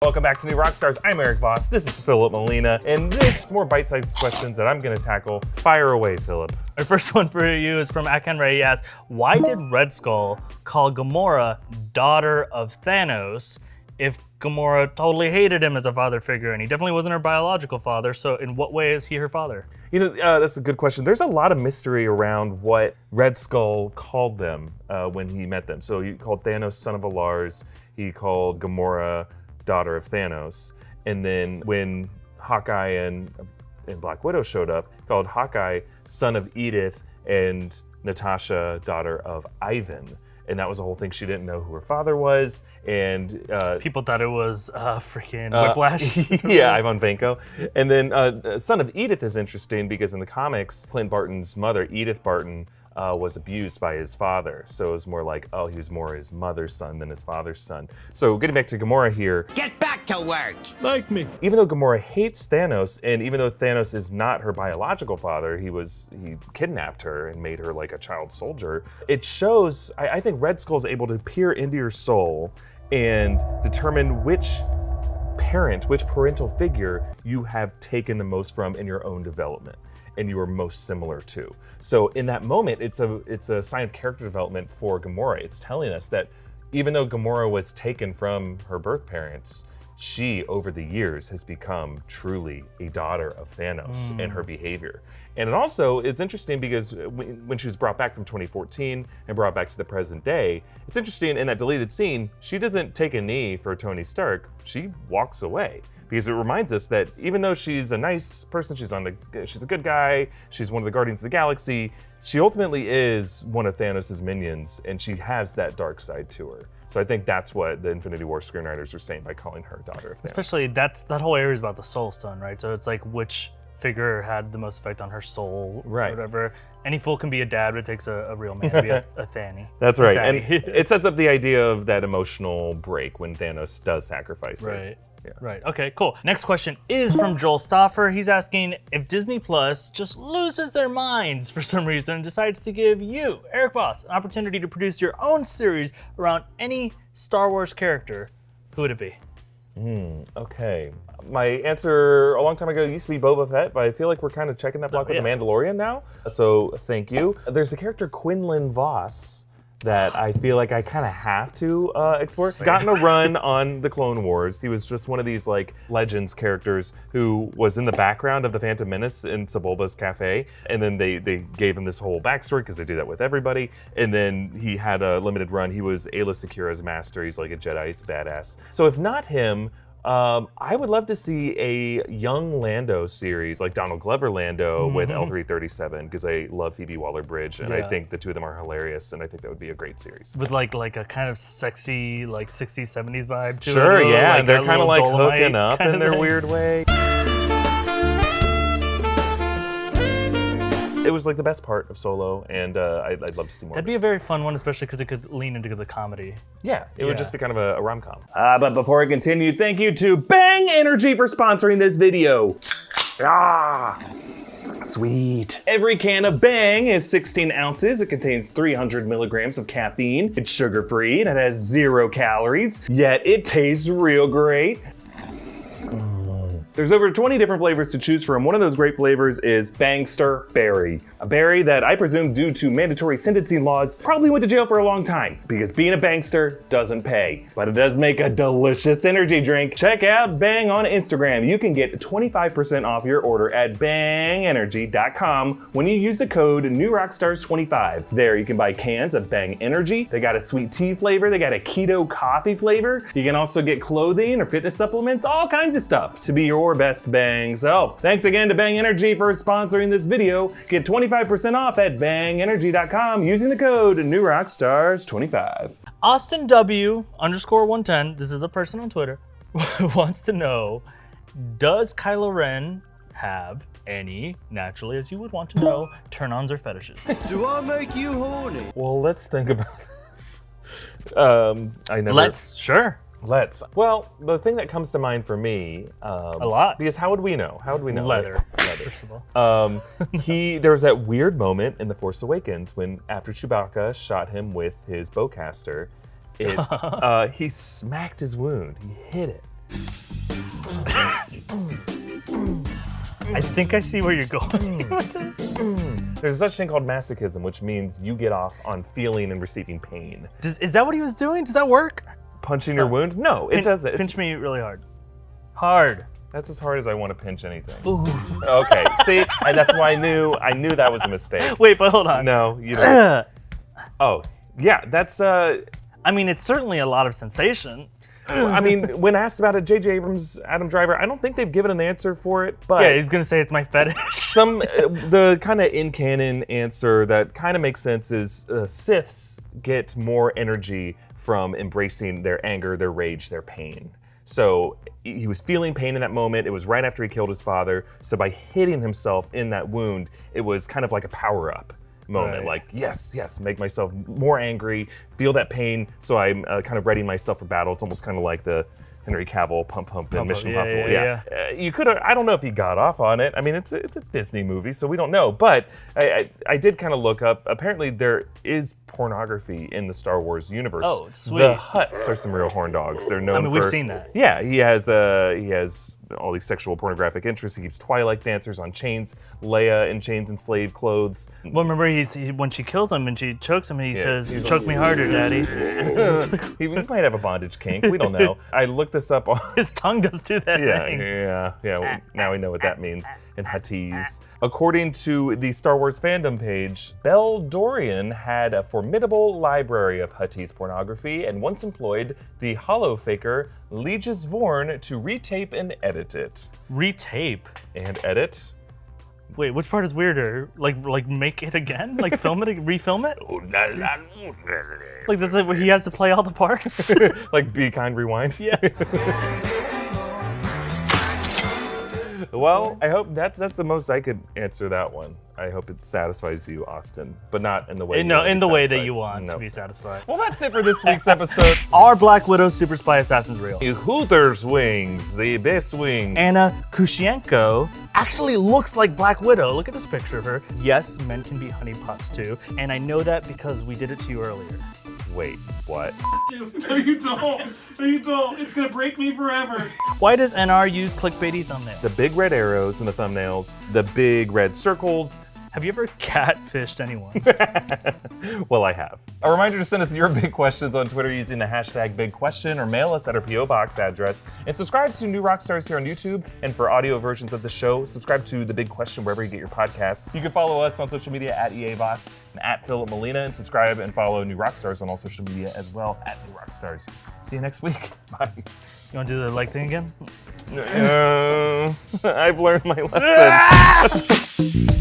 Welcome back to New Rockstars. I'm Erik Voss. This is Filup Molina, and this is more bite-sized questions that I'm going to tackle. Fire away, Filup. Our first one for you is from Akan Ray. He asks, why did Red Skull call Gamora daughter of Thanos if Gamora totally hated him as a father figure, and he definitely wasn't her biological father? So in what way is he her father? You know, that's a good question. There's a lot of mystery around what Red Skull called them when he met them. So he called Thanos son of Alars. He called Gamora daughter of Thanos. And then when Hawkeye and Black Widow showed up, he called Hawkeye son of Edith and Natasha daughter of Ivan. And that was the whole thing. She didn't know who her father was. And people thought it was freaking Whiplash. Yeah, Ivan Vanko. And then son of Edith is interesting because in the comics, Clint Barton's mother, Edith Barton, was abused by his father. So it was more like, oh, he was more his mother's son than his father's son. So getting back to Gamora here. Get back to work! Like me. Even though Gamora hates Thanos, and even though Thanos is not her biological father, he kidnapped her and made her like a child soldier. It shows, I think Red Skull is able to peer into your soul and determine which parental figure you have taken the most from in your own development and you are most similar to. So in that moment, it's a sign of character development for Gamora. It's telling us that even though Gamora was taken from her birth parents, she, over the years, has become truly a daughter of Thanos in her behavior. And it's interesting because when she was brought back from 2014 and brought back to the present day, it's interesting in that deleted scene, she doesn't take a knee for Tony Stark, she walks away. Because it reminds us that even though she's a nice person, she's a good guy, she's one of the Guardians of the Galaxy, she ultimately is one of Thanos' minions, and she has that dark side to her. So I think that's what the Infinity War screenwriters were saying by calling her daughter of Thanos. Especially that whole area is about the Soul Stone, right? So it's like which figure had the most effect on her soul, right? Or whatever. Any fool can be a dad, but it takes a real man to be a Thanny. That's right, and it sets up the idea of that emotional break when Thanos does sacrifice her. Right. Yeah. Right. Okay, cool. Next question is from Joel Stauffer. He's asking if Disney Plus just loses their minds for some reason and decides to give you, Erik Voss, an opportunity to produce your own series around any Star Wars character, who would it be? Okay. My answer a long time ago used to be Boba Fett, but I feel like we're kind of checking that block with The Mandalorian now. So thank you. There's the character Quinlan Voss that I feel like I kind of have to explore. He's gotten a run on the Clone Wars. He was just one of these like Legends characters who was in the background of the Phantom Menace in Sebulba's cafe, and then they gave him this whole backstory because they do that with everybody. And then he had a limited run. He was Aayla Secura's master. He's like a Jedi, he's badass. So if not him, I would love to see a young Lando series, like Donald Glover Lando with L337, because I love Phoebe Waller-Bridge, and I think the two of them are hilarious, and I think that would be a great series. With like a kind of sexy, like 60s, 70s vibe to it. Sure, yeah, like and they're kind of like hooking up in their thing. weird way. It was like the best part of Solo, and I'd love to see more. That'd be a very fun one, especially because it could lean into the comedy. Yeah, it would just be kind of a rom-com. But before I continue, thank you to Bang Energy for sponsoring this video. Sweet. Every can of Bang is 16 ounces. It contains 300 milligrams of caffeine. It's sugar-free and it has 0 calories, yet it tastes real great. There's over 20 different flavors to choose from. One of those great flavors is Bangster Berry, a berry that I presume due to mandatory sentencing laws probably went to jail for a long time because being a Bangster doesn't pay, but it does make a delicious energy drink. Check out Bang on Instagram. You can get 25% off your order at bangenergy.com when you use the code NewRockstars25. There you can buy cans of Bang Energy. They got a sweet tea flavor. They got a keto coffee flavor. You can also get clothing or fitness supplements, all kinds of stuff to be your best Bang self. Thanks again to Bang Energy for sponsoring this video. Get 25% off at bangenergy.com using the code NewRockstars25. Austin W_110, this is a person on Twitter, wants to know, does Kylo Ren have any, naturally as you would want to know, turn-ons or fetishes? Do I make you horny? Well, let's think about this. Let's. Well, the thing that comes to mind for me, a lot, because how would we know? Leather. First of all. There was that weird moment in The Force Awakens when, after Chewbacca shot him with his bowcaster, he smacked his wound. He hit it, I think I see where you're going with this. There's such thing called masochism, which means you get off on feeling and receiving pain. Is that what he was doing? Does that work? Punching your wound? No, it doesn't. It's- Pinch me really hard. Hard. That's as hard as I want to pinch anything. Ooh. Okay, see, and that's why I knew that was a mistake. Wait, but hold on. No, you don't. Oh, yeah, that's. I mean, it's certainly a lot of sensation. I mean, when asked about it, J.J. Abrams, Adam Driver, I don't think they've given an answer for it, but Yeah, he's gonna say it's my fetish. the kind of in canon answer that kind of makes sense is Siths get more energy from embracing their anger, their rage, their pain. So he was feeling pain in that moment. It was right after he killed his father. So by hitting himself in that wound, it was kind of like a power-up moment. Right. Like, yes, make myself more angry, feel that pain, so I'm kind of readying myself for battle. It's almost kind of like the Henry Cavill pump in Mission yeah, Impossible. yeah. You could have, I don't know if he got off on it. I mean, it's a Disney movie, so we don't know. But I did kind of look up. Apparently there is pornography in the Star Wars universe. Oh, sweet. The Hutts are some real horn dogs. They're known I mean, for, we've seen that. Yeah, he has all these sexual pornographic interests. He keeps Twilight dancers on chains, Leia in chains and slave clothes. Well, remember when she kills him and she chokes him, and he says, he's "Choke like, me harder, Daddy." He might have a bondage kink. We don't know. I looked this up on. His tongue does do that thing. Yeah. Now we know what that means in Huttese. According to the Star Wars fandom page, Bell Dorian had a formidable library of Huttese pornography and once employed the hollow faker Legis Vorn to retape and edit it. Retape. And edit? Wait, which part is weirder? Like make it again? Like film it, refilm it? Like that's like where he has to play all the parts? Like Be Kind Rewind? Yeah. Well, I hope that's the most I could answer that one. I hope it satisfies you, Austin, but not in the way. No, in the way that satisfied. you want No. to be satisfied. Well, that's it for this week's episode. Are Black Widow Super Spy Assassins real? Hooters wings, the best wing. Anna Kushienko actually looks like Black Widow. Look at this picture of her. Yes, men can be honeypots too, and I know that because we did it to you earlier. Wait, what? No, you don't. No, you don't. It's gonna break me forever. Why does NR use clickbaity thumbnails? The big red arrows in the thumbnails, the big red circles. Have you ever catfished anyone? Well, I have. A reminder to send us your big questions on Twitter using the hashtag BigQuestion or mail us at our P.O. Box address. And subscribe to New Rockstars here on YouTube. And for audio versions of the show, subscribe to The Big Question wherever you get your podcasts. You can follow us on social media at EA Voss and at Filup Molina. And subscribe and follow New Rockstars on all social media as well at New Rockstars. See you next week. Bye. You want to do the like thing again? I've learned my lesson.